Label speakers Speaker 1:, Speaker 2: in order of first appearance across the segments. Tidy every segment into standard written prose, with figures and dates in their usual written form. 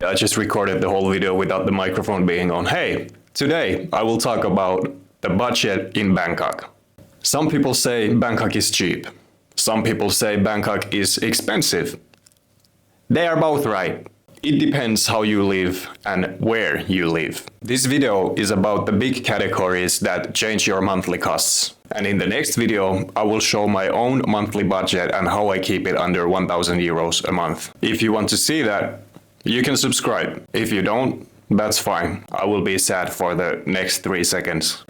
Speaker 1: I just recorded the whole video without the microphone being on. Hey, today I will talk about the budget in Bangkok. Some people say Bangkok is cheap. Some people say Bangkok is expensive. They are both right. It depends how you live and where you live. This video is about the big categories that change your monthly costs. And in the next video, I will show my own monthly budget and how I keep it under 1,000 euros a month. If you want to see that, you can subscribe. If you don't, that's fine. I will be sad for the next 3 seconds.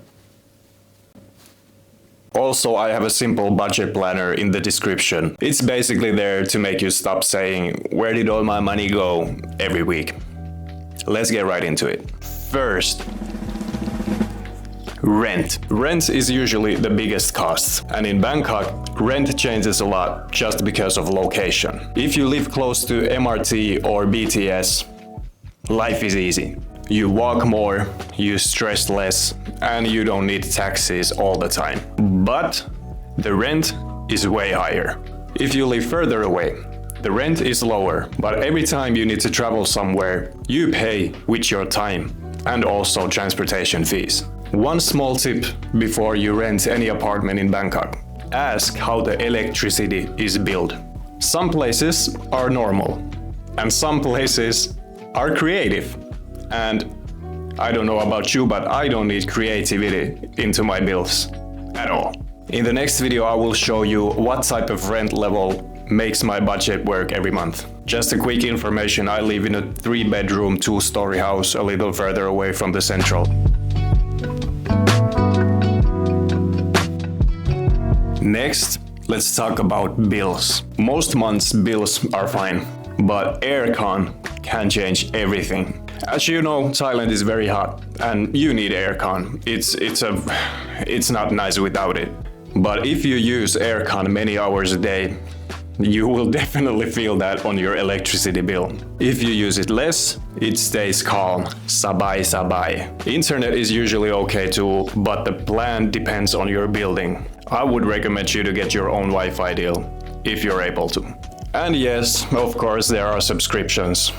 Speaker 1: Also, I have a simple budget planner in the description. It's basically there to make you stop saying, "Where did all my money go?" every week. Let's get right into it. First, rent. Rent is usually the biggest cost, and in Bangkok, rent changes a lot just because of location. If you live close to MRT or BTS, life is easy. You walk more, you stress less, and you don't need taxis all the time. But the rent is way higher. If you live further away, the rent is lower, but every time you need to travel somewhere, you pay with your time and also transportation fees. One small tip before you rent any apartment in Bangkok: ask how the electricity is billed. Some places are normal, and some places are creative. And I don't know about you, but I don't need creativity into my bills at all. In the next video, I will show you what type of rent level makes my budget work every month. Just a quick information, I live in a 3-bedroom, 2-story house a little further away from the central. Next, let's talk about bills. Most months' bills are fine, but aircon can change everything. As you know, Thailand is very hot, and you need aircon. It's not nice without it. But if you use aircon many hours a day, you will definitely feel that on your electricity bill. If you use it less, it stays calm. Sabai sabai. Internet is usually okay too, but the plan depends on your building. I would recommend you to get your own Wi-Fi deal, if you're able to. And yes, of course, there are subscriptions.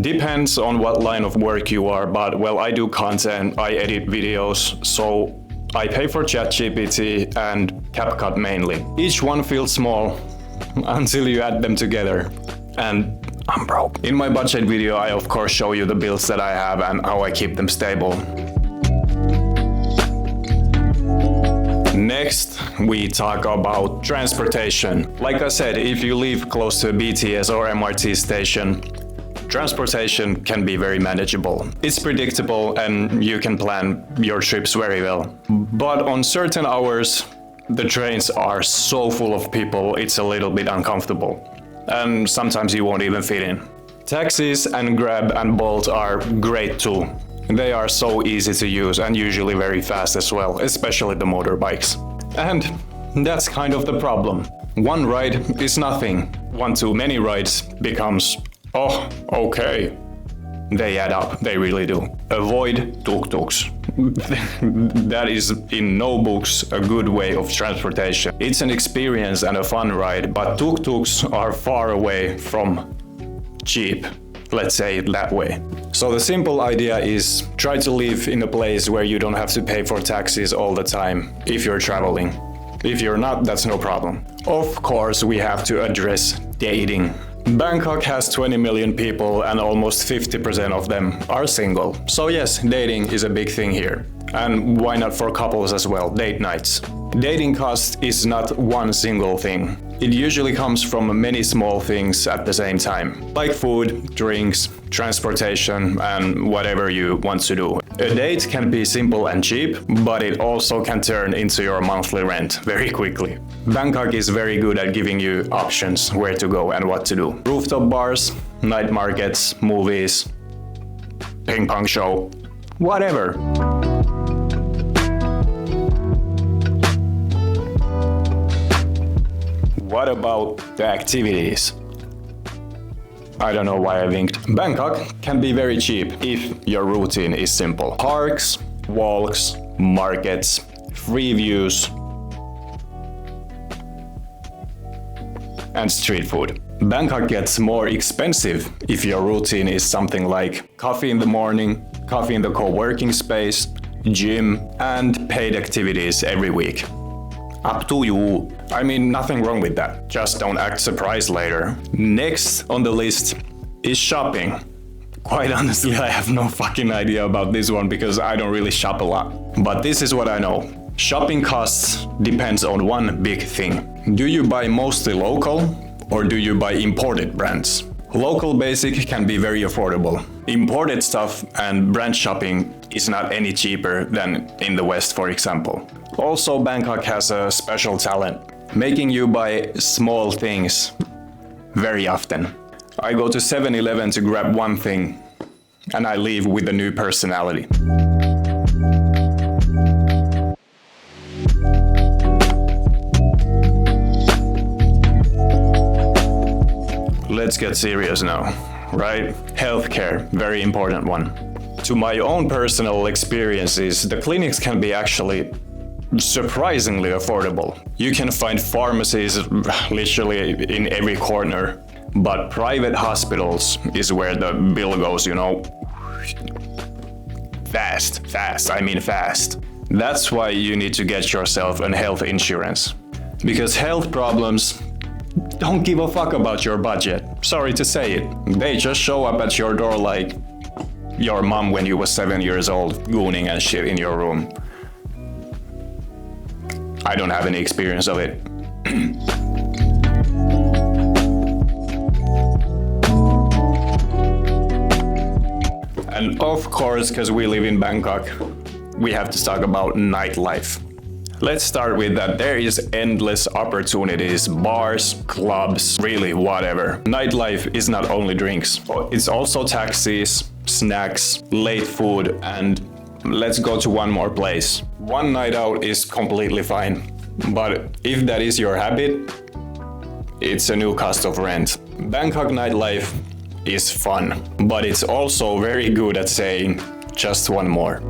Speaker 1: Depends on what line of work you are, but well, I do content, I edit videos, so I pay for ChatGPT and CapCut mainly. Each one feels small until you add them together, and I'm broke. In my budget video, I of course show you the bills that I have and how I keep them stable. Next, we talk about transportation. Like I said, if you live close to a BTS or MRT station, transportation can be very manageable. It's predictable and you can plan your trips very well. But on certain hours, the trains are so full of people, it's a little bit uncomfortable. And sometimes you won't even fit in. Taxis and Grab and Bolt are great too. They are so easy to use and usually very fast as well, especially the motorbikes. And that's kind of the problem. One ride is nothing. One too many rides becomes, oh, okay. They add up, they really do. Avoid tuk-tuks. That is in no books a good way of transportation. It's an experience and a fun ride, but tuk-tuks are far away from cheap. Let's say it that way. So the simple idea is try to live in a place where you don't have to pay for taxis all the time if you're traveling. If you're not, that's no problem. Of course, we have to address dating. Bangkok has 20 million people and almost 50% of them are single. So yes, dating is a big thing here. And why not for couples as well, date nights. Dating cost is not one single thing. It usually comes from many small things at the same time, like food, drinks, transportation, and whatever you want to do. A date can be simple and cheap, but it also can turn into your monthly rent very quickly. Bangkok is very good at giving you options where to go and what to do. Rooftop bars, night markets, movies, ping pong show, whatever. What about the activities? I don't know why I winked. Bangkok can be very cheap if your routine is simple. Parks, walks, markets, free views, and street food. Bangkok gets more expensive if your routine is something like coffee in the morning, coffee in the co-working space, gym, and paid activities every week. Up to you. I mean, nothing wrong with that. Just don't act surprised later. Next on the list is shopping. Quite honestly, I have no fucking idea about this one because I don't really shop a lot. But this is what I know. Shopping costs depends on one big thing. Do you buy mostly local or do you buy imported brands? Local basic can be very affordable. Imported stuff and brand shopping is not any cheaper than in the West, for example. Also, Bangkok has a special talent, making you buy small things very often. I go to 7-Eleven to grab one thing, and I leave with a new personality. Let's get serious now, right? Healthcare, very important one. To my own personal experiences, the clinics can be actually surprisingly affordable. You can find pharmacies literally in every corner, but private hospitals is where the bill goes, you know. Fast. That's why you need to get yourself a health insurance. Because health problems don't give a fuck about your budget. Sorry to say it. They just show up at your door like your mom when you was 7 years old, gooning and shit in your room. I don't have any experience of it. And of course, because we live in Bangkok, we have to talk about nightlife. Let's start with that there is endless opportunities, bars, clubs, really whatever. Nightlife is not only drinks, it's also taxis, snacks, late food, and let's go to one more place. One night out is completely fine, but if that is your habit, it's a new cost of rent. Bangkok nightlife is fun, but it's also very good at saying just one more.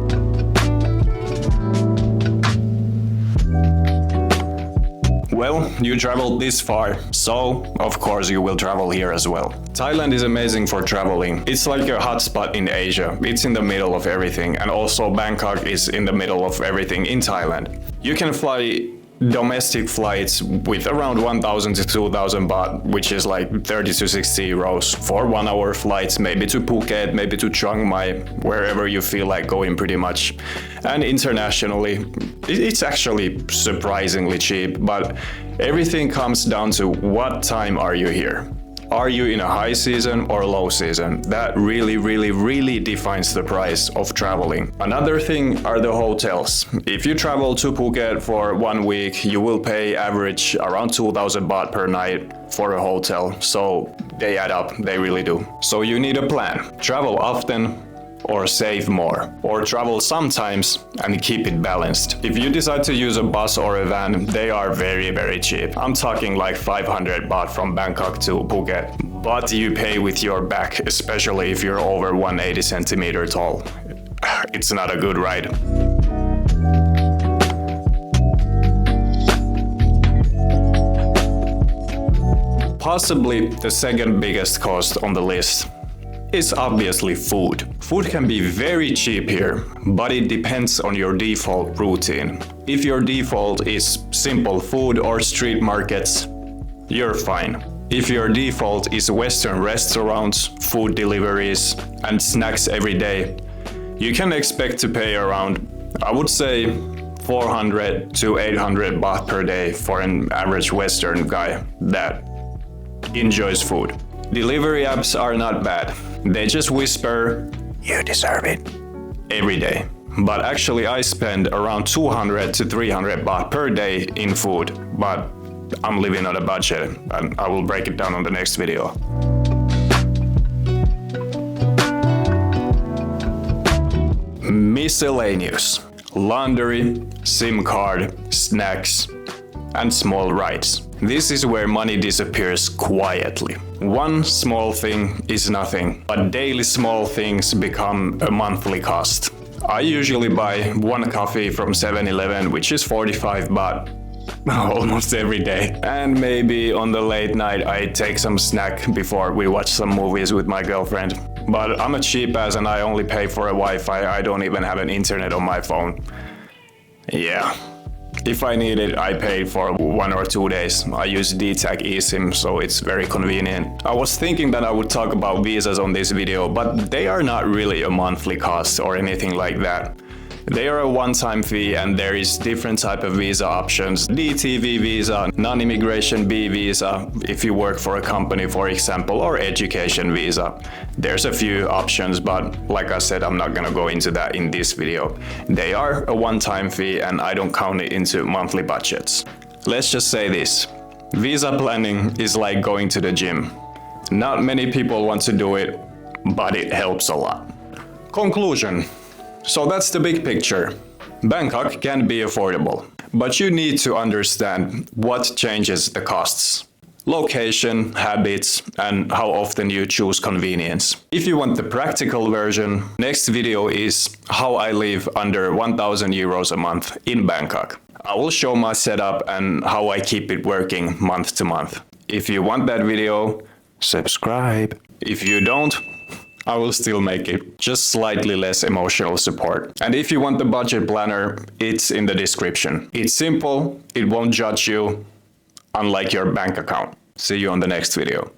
Speaker 1: Well, you traveled this far, so of course you will travel here as well. Thailand is amazing for traveling. It's like a hotspot in Asia. It's in the middle of everything, and also Bangkok is in the middle of everything in Thailand. You can fly domestic flights with around 1,000 to 2,000 baht, which is like 30 to 60 euros for 1 hour flights, maybe to Phuket, maybe to Chiang Mai, wherever you feel like going pretty much. And internationally, it's actually surprisingly cheap, but everything comes down to what time are you here? Are you in a high season or low season? That really defines the price of traveling. Another thing are the hotels. If you travel to Phuket for 1 week, you will pay average around 2,000 baht per night for a hotel. So they add up, they really do. So you need a plan. Travel often, or save more, or travel sometimes and keep it balanced. If you decide to use a bus or a van, they are very cheap. I'm talking like 500 baht from Bangkok to Phuket. But you pay with your back, especially if you're over 180 centimeter tall. It's not a good ride. Possibly the second biggest cost on the list is obviously food. Food can be very cheap here, but it depends on your default routine. If your default is simple food or street markets, you're fine. If your default is Western restaurants, food deliveries, and snacks every day, you can expect to pay around, I would say, 400 to 800 baht per day for an average Western guy that enjoys food. Delivery apps are not bad. They just whisper, "You deserve it," every day. But actually I spend around 200 to 300 baht per day in food. But I'm living on a budget, and I will break it down on the next video. Miscellaneous. Laundry, SIM card, snacks, and small rides. This is where money disappears quietly. One small thing is nothing, but daily small things become a monthly cost. I usually buy one coffee from 7-Eleven, which is 45 baht, almost every day. And maybe on the late night I take some snack before we watch some movies with my girlfriend. But I'm a cheap ass and I only pay for a Wi-Fi. I don't even have an internet on my phone. Yeah. If I need it, I pay for 1 or 2 days. I use DTAG eSIM, so it's very convenient. I was thinking that I would talk about visas on this video, but they are not really a monthly cost or anything like that. They are a one-time fee and there is different type of visa options. DTV visa, non-immigration B visa, if you work for a company, for example, or education visa. There's a few options, but like I said, I'm not gonna go into that in this video. They are a one-time fee and I don't count it into monthly budgets. Let's just say this. Visa planning is like going to the gym. Not many people want to do it, but it helps a lot. Conclusion. So that's the big picture. Bangkok can be affordable, but you need to understand what changes the costs. Location, habits, and how often you choose convenience. If you want the practical version, next video is how I live under 1,000 euros a month in Bangkok. I will show my setup and how I keep it working month to month. If you want that video, subscribe. If you don't, I will still make it, just slightly less emotional support. And if you want the budget planner, it's in the description. It's simple, it won't judge you, unlike your bank account. See you on the next video.